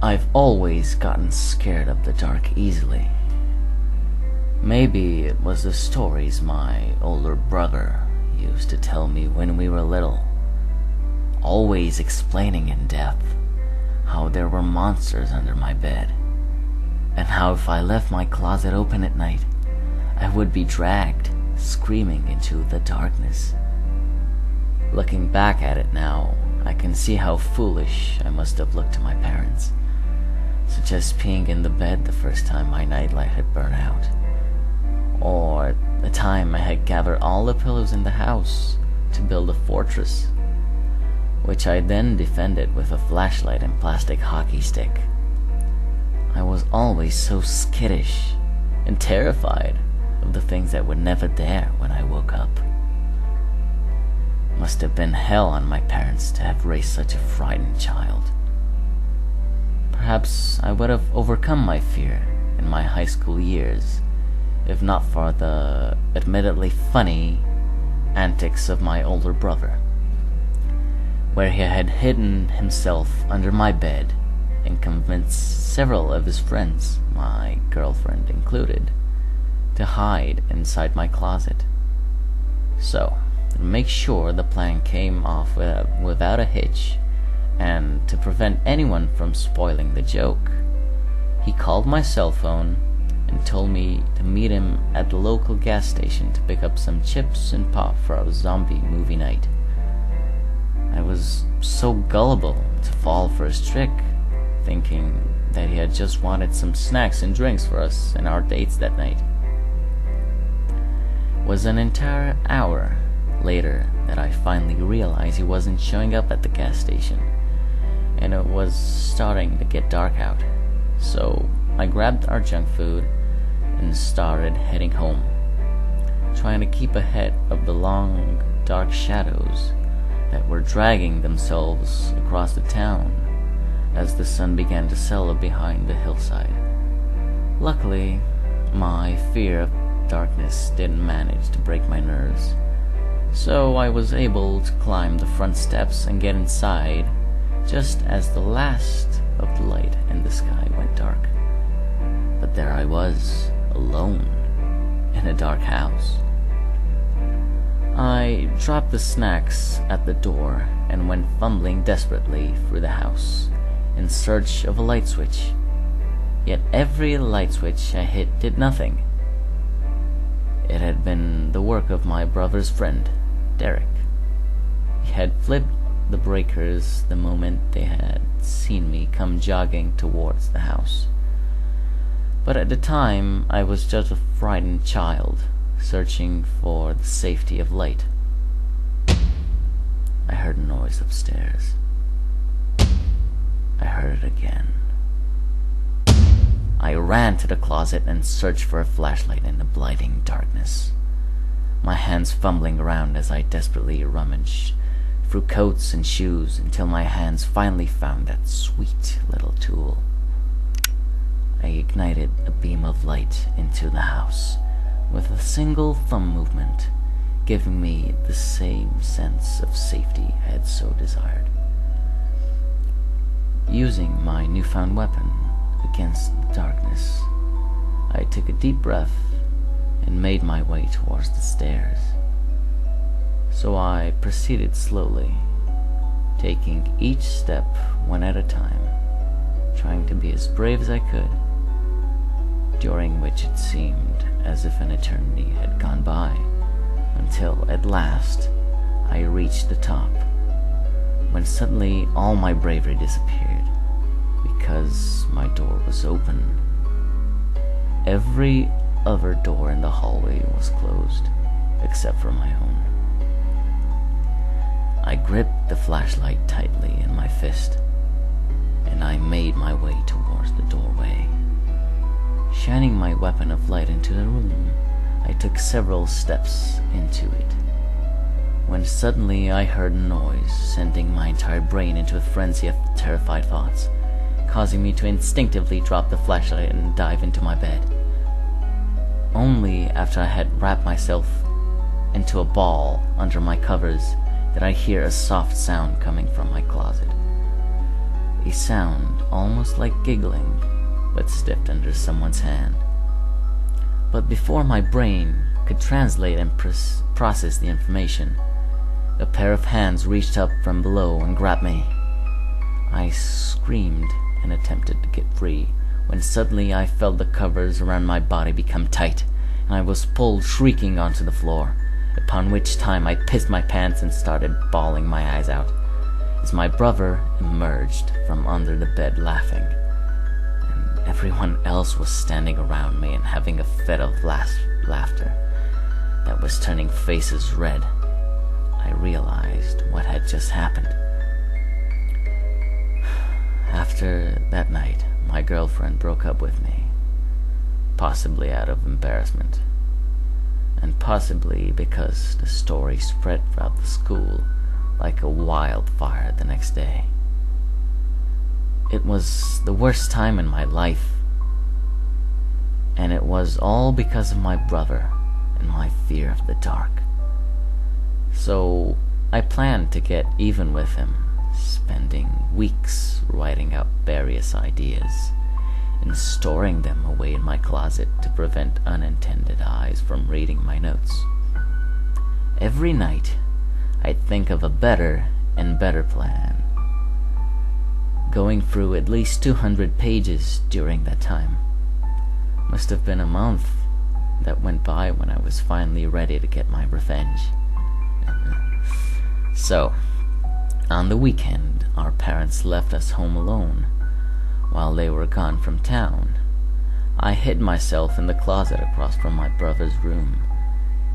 I've always gotten scared of the dark easily. Maybe it was the stories my older brother used to tell me when we were little, always explaining in depth how there were monsters under my bed, and how if I left my closet open at night, I would be dragged, screaming, into the darkness. Looking back at it now, I can see how foolish I must have looked to my parents, such as peeing in the bed the first time my nightlight had burned out, or the time I had gathered all the pillows in the house to build a fortress, which I then defended with a flashlight and plastic hockey stick. I was always so skittish and terrified of the things that were never there when I woke up. Must have been hell on my parents to have raised such a frightened child. Perhaps I would have overcome my fear in my high school years, if not for the admittedly funny antics of my older brother, where he had hidden himself under my bed and convinced several of his friends, my girlfriend included, to hide inside my closet. So, to make sure the plan came off without a hitch, and to prevent anyone from spoiling the joke, he called my cell phone and told me to meet him at the local gas station to pick up some chips and pop for our zombie movie night. I was so gullible to fall for his trick, thinking that he had just wanted some snacks and drinks for us and our dates that night. It was an entire hour later that I finally realized he wasn't showing up at the gas station, and it was starting to get dark out. So I grabbed our junk food and started heading home, trying to keep ahead of the long, dark shadows that were dragging themselves across the town as the sun began to settle behind the hillside. Luckily, my fear of darkness didn't manage to break my nerves, so I was able to climb the front steps and get inside just as the last of the light in the sky went dark. But there I was, alone, in a dark house. I dropped the snacks at the door and went fumbling desperately through the house in search of a light switch. Yet every light switch I hit did nothing. It had been the work of my brother's friend, Derek. He had flipped the breakers the moment they had seen me come jogging towards the house. But at the time, I was just a frightened child, searching for the safety of light. I heard a noise upstairs. I heard it again. I ran to the closet and searched for a flashlight in the blinding darkness, my hands fumbling around as I desperately rummaged through coats and shoes until my hands finally found that sweet little tool. I ignited a beam of light into the house with a single thumb movement, giving me the same sense of safety I had so desired. Using my newfound weapon against the darkness, I took a deep breath and made my way towards the stairs. So I proceeded slowly, taking each step one at a time, trying to be as brave as I could, during which it seemed as if an eternity had gone by, until at last I reached the top, when suddenly all my bravery disappeared, because my door was open. Every other door in the hallway was closed, except for my own. I gripped the flashlight tightly in my fist, and I made my way towards the doorway. Shining my weapon of light into the room, I took several steps into it, when suddenly I heard a noise, sending my entire brain into a frenzy of terrified thoughts, causing me to instinctively drop the flashlight and dive into my bed. Only after I had wrapped myself into a ball under my covers did I hear a soft sound coming from my closet. a sound almost like giggling, but stiffed under someone's hand. But before my brain could translate and process the information, a pair of hands reached up from below and grabbed me. I screamed and attempted to get free, when suddenly I felt the covers around my body become tight, and I was pulled shrieking onto the floor, upon which time I pissed my pants and started bawling my eyes out, as my brother emerged from under the bed laughing, and everyone else was standing around me and having a fit of laughter that was turning faces red. I realized what had just happened. After that night, my girlfriend broke up with me, possibly out of embarrassment, and possibly because the story spread throughout the school like a wildfire the next day. It was the worst time in my life, and it was all because of my brother and my fear of the dark. So I planned to get even with him, spending weeks writing out various ideas and storing them away in my closet to prevent unintended eyes from reading my notes. Every night, I'd think of a better and better plan, going through at least 200 pages during that time. Must have been a month that went by when I was finally ready to get my revenge. So, on the weekend, our parents left us home alone. While they were gone from town, I hid myself in the closet across from my brother's room,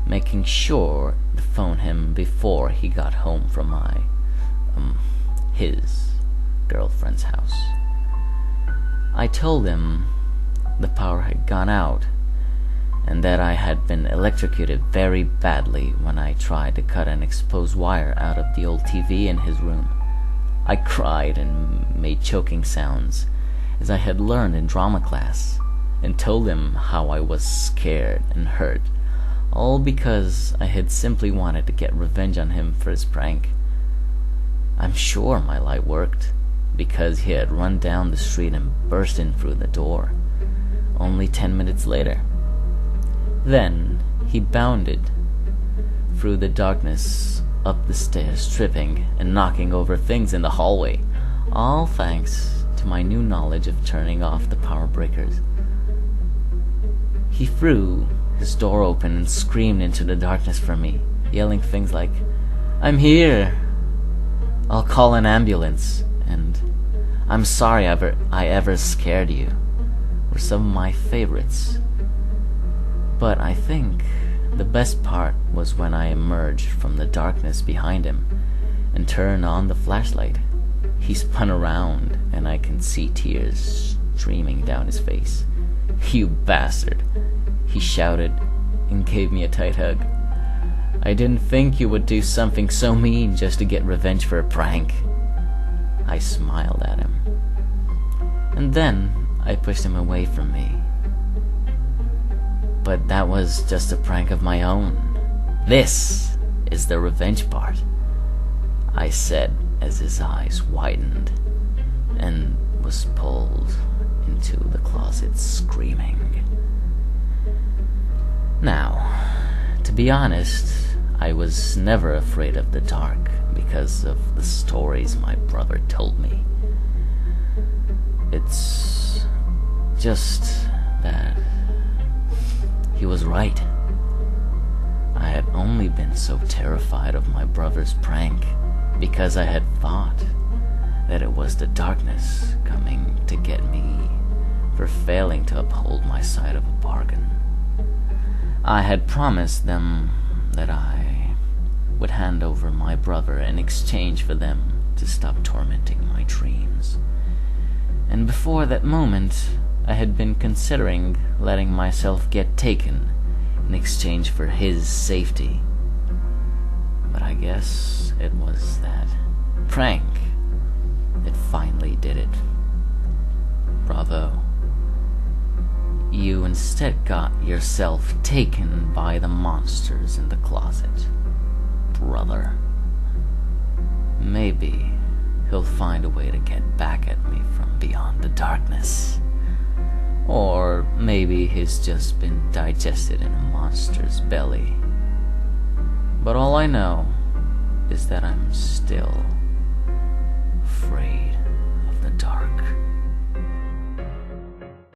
making sure to phone him before he got home from his girlfriend's house. I told him the power had gone out and that I had been electrocuted very badly when I tried to cut an exposed wire out of the old TV in his room. I cried and made choking sounds, as I had learned in drama class, and told him how I was scared and hurt, all because I had simply wanted to get revenge on him for his prank. I'm sure my lie worked, because he had run down the street and burst in through the door, only 10 minutes later. Then he bounded through the darkness up the stairs, tripping and knocking over things in the hallway, all thanks to my new knowledge of turning off the power breakers. He threw his door open and screamed into the darkness for me, yelling things like, "I'm here! I'll call an ambulance," and "I'm sorry I ever scared you," were some of my favorites. But I think the best part was when I emerged from the darkness behind him and turned on the flashlight. He spun around and I can see tears streaming down his face. "You bastard," he shouted and gave me a tight hug. "I didn't think you would do something so mean just to get revenge for a prank." I smiled at him. And then I pushed him away from me. But that was just a prank of my own. This is the revenge part, I said as his eyes widened and was pulled into the closet screaming. Now, to be honest, I was never afraid of the dark because of the stories my brother told me. It's just that he was right. I had only been so terrified of my brother's prank because I had thought that it was the darkness coming to get me for failing to uphold my side of a bargain. I had promised them that I would hand over my brother in exchange for them to stop tormenting my dreams. And before that moment, I had been considering letting myself get taken in exchange for his safety. But I guess it was that prank that finally did it. Bravo. You instead got yourself taken by the monsters in the closet, brother. Maybe he'll find a way to get back at me from beyond the darkness. Or maybe he's just been digested in a monster's belly. But all I know is that I'm still afraid.